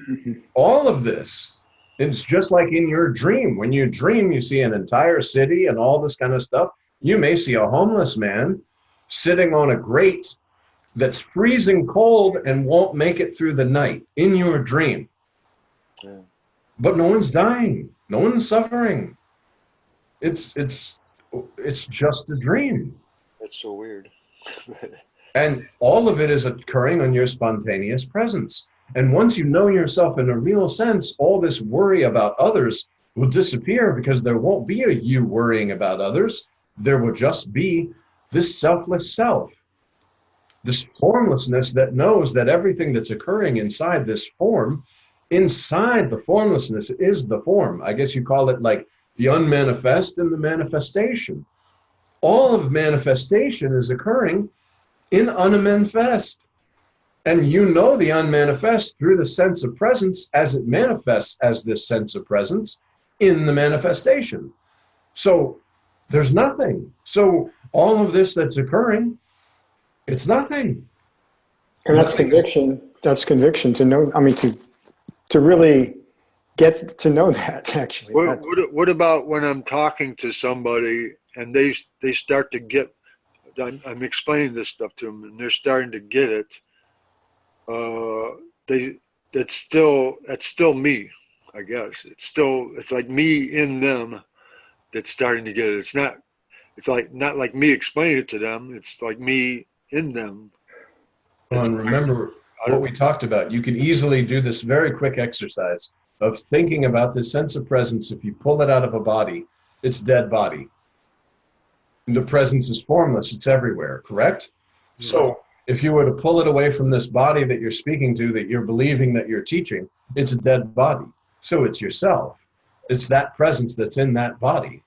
all of this, it's just like in your dream. When you dream, you see an entire city and all this kind of stuff. You may see a homeless man sitting on a grate that's freezing cold and won't make it through the night in your dream. Yeah. But no one's dying. No one's suffering. It's just a dream. That's so weird. And all of it is occurring on your spontaneous presence. And once you know yourself in a real sense, all this worry about others will disappear because there won't be a you worrying about others. There will just be this selfless self, this formlessness that knows that everything that's occurring inside this form, inside the formlessness is the form. I guess you call it like the unmanifest and the manifestation. All of manifestation is occurring in unmanifest. And you know the unmanifest through the sense of presence as it manifests as this sense of presence in the manifestation. So there's nothing. So all of this that's occurring, it's nothing. And that's conviction. That's conviction to know. I mean, to really get to know that. Actually, What about when I'm talking to somebody and they start to get? I'm explaining this stuff to them and they're starting to get it. That's still me, I guess. It's like me in them that's starting to get it. It's like not like me explaining it to them. It's like me in them. And remember what we talked about. You can easily do this very quick exercise of thinking about this sense of presence. If you pull it out of a body, it's dead body. The presence is formless. It's everywhere, correct? Mm-hmm. So if you were to pull it away from this body that you're speaking to, that you're believing, that you're teaching, it's a dead body. So it's yourself. It's that presence that's in that body.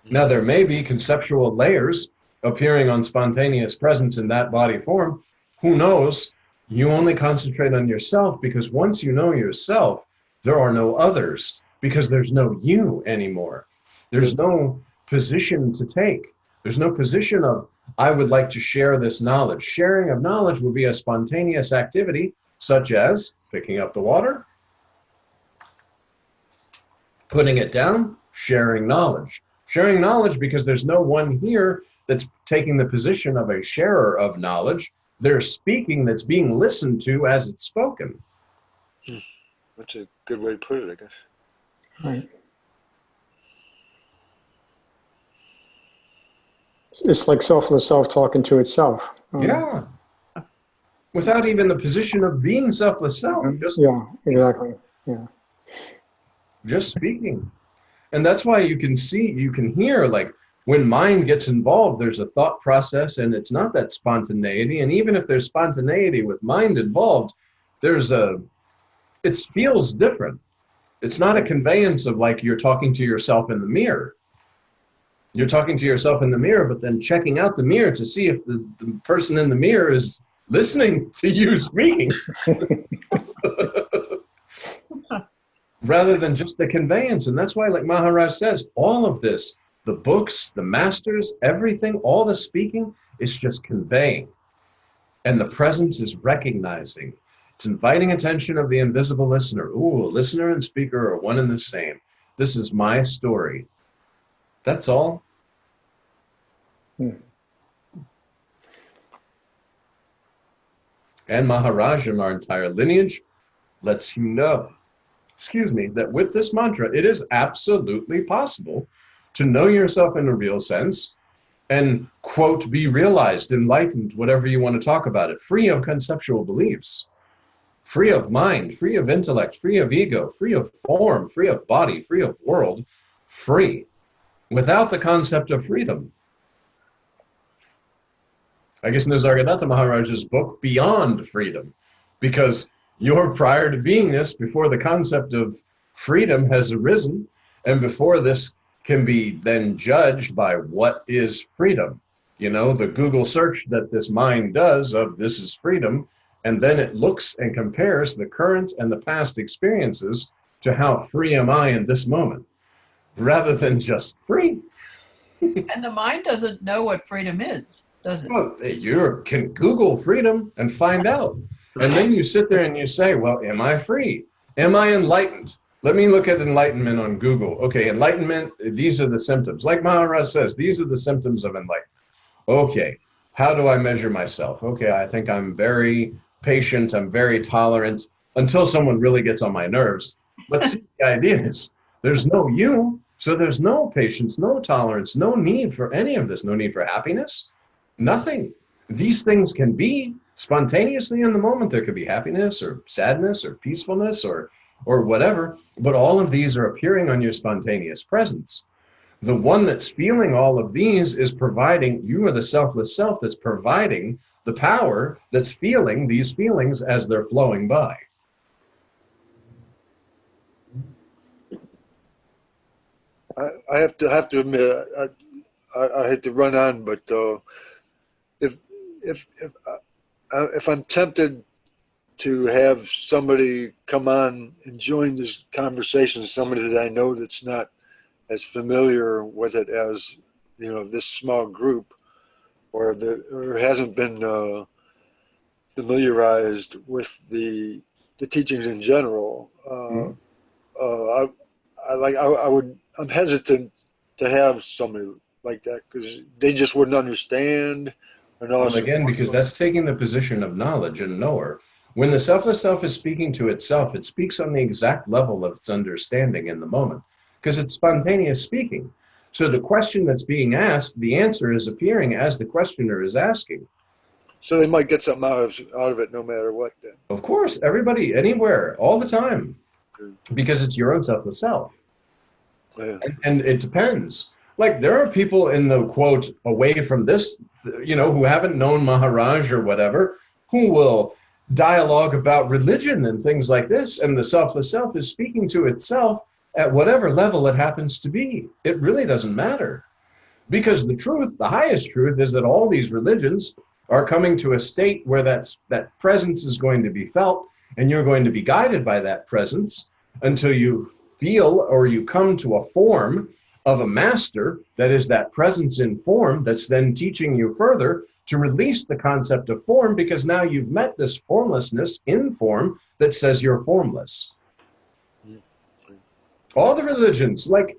Now, there may be conceptual layers appearing on spontaneous presence in that body form. Who knows? You only concentrate on yourself, because once you know yourself, there are no others, because there's no you anymore. There's no position to take. There's no position of, I would like to share this knowledge. Sharing of knowledge will be a spontaneous activity, such as picking up the water, putting it down, sharing knowledge. Sharing knowledge because there's no one here that's taking the position of a sharer of knowledge. They're speaking that's being listened to as it's spoken. That's a good way to put it, I guess. Right. It's like selfless self talking to itself. Yeah. Without even the position of being selfless self. Yeah, exactly. Yeah. Just speaking. And that's why you can hear, like, when mind gets involved, there's a thought process, and it's not that spontaneity. And even if there's spontaneity with mind involved, it feels different. It's not a conveyance of like you're talking to yourself in the mirror. You're talking to yourself in the mirror, but then checking out the mirror to see if the person in the mirror is listening to you speaking. Rather than just the conveyance. And that's why, like Maharaj says, all of this, the books, the masters, everything, all the speaking is just conveying. And the presence is recognizing. It's inviting attention of the invisible listener. Ooh, a listener and speaker are one and the same. This is my story. That's all. And Maharaj, in our entire lineage, lets you know, that with this mantra, it is absolutely possible to know yourself in a real sense and, quote, be realized, enlightened, whatever you want to talk about it, free of conceptual beliefs, free of mind, free of intellect, free of ego, free of form, free of body, free of world, free, without the concept of freedom. I guess Nisargadatta Maharaj's book, Beyond Freedom, because you're prior to beingness, before the concept of freedom has arisen, and before this can be then judged by what is freedom. You know, the Google search that this mind does of this is freedom, and then it looks and compares the current and the past experiences to how free am I in this moment, rather than just free. And the mind doesn't know what freedom is, does it? Well, you can Google freedom and find out. And then you sit there and you say, well, am I free? Am I enlightened? Let me look at enlightenment on Google. Okay, enlightenment, these are the symptoms. Like Maharaj says, these are the symptoms of enlightenment. Okay, how do I measure myself? Okay, I think I'm very patient, I'm very tolerant. until someone really gets on my nerves. But see, the idea is there's no you, so there's no patience, no tolerance, no need for any of this, no need for happiness, nothing. These things can be spontaneously in the moment. There could be happiness or sadness or peacefulness or whatever, but all of these are appearing on your spontaneous presence. The one that's feeling all of these is providing, you are the selfless self that's providing the power that's feeling these feelings as they're flowing by. I have to admit, I hate to run on, but if I'm tempted to have somebody come on and join this conversation, somebody that I know that's not as familiar with it as, you know, this small group, or hasn't been familiarized with the teachings in general, I'm hesitant to have somebody like that because they just wouldn't understand. And Well, again, because that's taking the position of knowledge and knower. When the selfless self is speaking to itself, it speaks on the exact level of its understanding in the moment, because it's spontaneous speaking. So the question that's being asked, the answer is appearing as the questioner is asking. So they might get something out of it no matter what then. Of course, everybody, anywhere, all the time, because it's your own selfless self. Yeah. And it depends. Like, there are people in the quote away from this, you know, who haven't known Maharaj or whatever, who will dialogue about religion and things like this, and the selfless self is speaking to itself at whatever level it happens to be. It really doesn't matter, because the truth, the highest truth, is that all these religions are coming to a state where that presence is going to be felt, and you're going to be guided by that presence until you feel or you come to a form of a master that is that presence in form that's then teaching you further to release the concept of form, because now you've met this formlessness in form that says you're formless. All the religions, like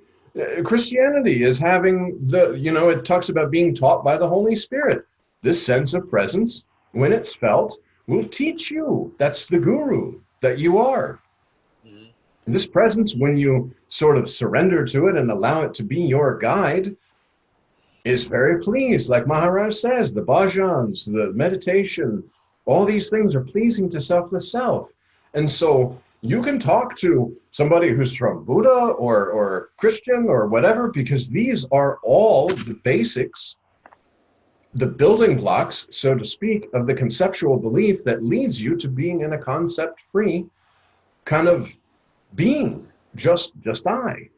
Christianity, is having it talks about being taught by the Holy Spirit. This sense of presence, when it's felt, will teach you. That's the guru that you are. This presence, when you sort of surrender to it and allow it to be your guide, is very pleased. Like Maharaj says, the bhajans, the meditation, all these things are pleasing to selfless self. And so you can talk to somebody who's from Buddha or Christian or whatever, because these are all the basics, the building blocks, so to speak, of the conceptual belief that leads you to being in a concept-free kind of being, just I.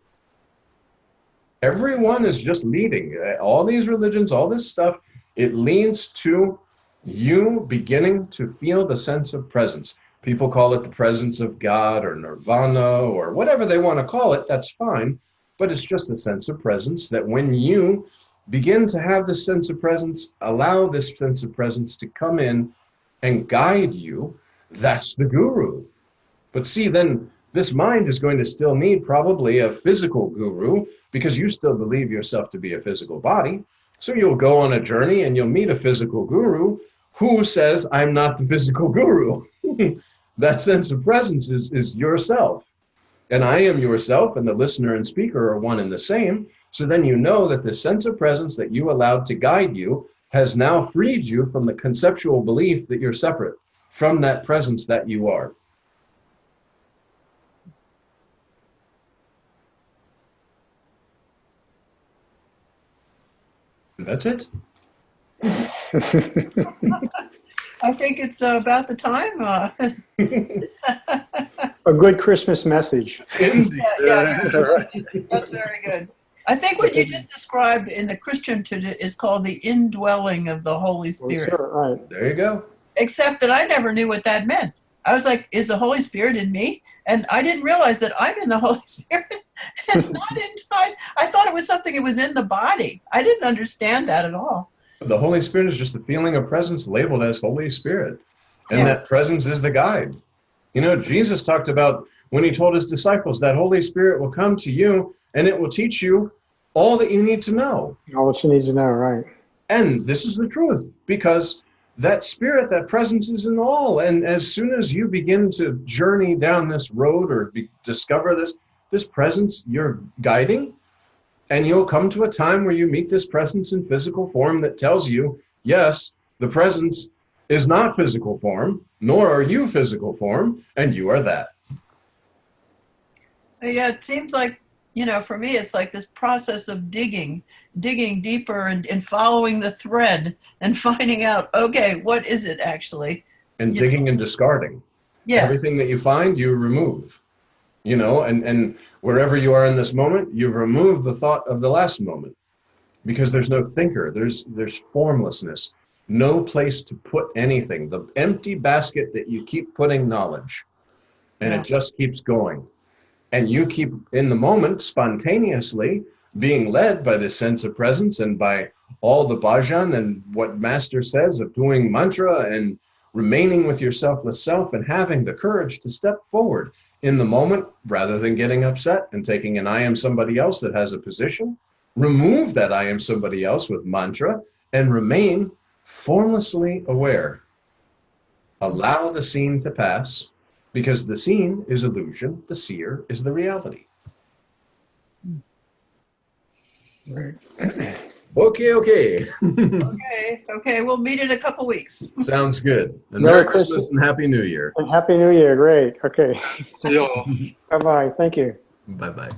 Everyone is just leading. All these religions, all this stuff, it leads to you beginning to feel the sense of presence. People call it the presence of God or nirvana or whatever they want to call it, that's fine. But it's just a sense of presence that when you begin to have this sense of presence, allow this sense of presence to come in and guide you, that's the guru. But see, then this mind is going to still need probably a physical guru, because you still believe yourself to be a physical body. So you'll go on a journey and you'll meet a physical guru who says, I'm not the physical guru. That sense of presence is yourself. And I am yourself, and the listener and speaker are one and the same. So then you know that the sense of presence that you allowed to guide you has now freed you from the conceptual belief that you're separate from that presence that you are. That's it. I think it's about the time. A good Christmas message. Yeah. Right. That's very good. I think what you just described in the Christian tradition is called the indwelling of the Holy Spirit. Sure, right. There you go. Except that I never knew what that meant. I was like, is the Holy Spirit in me? And I didn't realize that I'm in the Holy Spirit. It's not inside. I thought it was something that was in the body. I didn't understand that at all. The Holy Spirit is just a feeling of presence labeled as Holy Spirit. And that presence is the guide. You know, Jesus talked about when he told his disciples that Holy Spirit will come to you and it will teach you all that you need to know. All that you need to know, right. And this is the truth, because that spirit, that presence is in all. And as soon as you begin to journey down this road or discover this presence you're guiding, and you'll come to a time where you meet this presence in physical form that tells you, yes, the presence is not physical form, nor are you physical form, and you are that. Yeah, it seems like, for me, it's like this process of digging deeper and following the thread and finding out, okay, what is it actually? And digging and discarding. Yeah. Everything that you find, you remove. And wherever you are in this moment, you've removed the thought of the last moment, because there's no thinker, there's formlessness, no place to put anything, the empty basket that you keep putting knowledge, and it just keeps going. And you keep in the moment spontaneously being led by this sense of presence and by all the bhajan and what Master says of doing mantra and remaining with your selfless self and having the courage to step forward in the moment rather than getting upset and taking an I am somebody else that has a position. Remove that I am somebody else with mantra and remain formlessly aware. Allow the scene to pass, because the scene is illusion, the seer is the reality. Right. Okay. Okay, we'll meet in a couple weeks. Sounds good. And Merry Merry Christmas and Happy New Year. And Happy New Year. Great. Okay. Yeah. Bye-bye. Thank you. Bye-bye.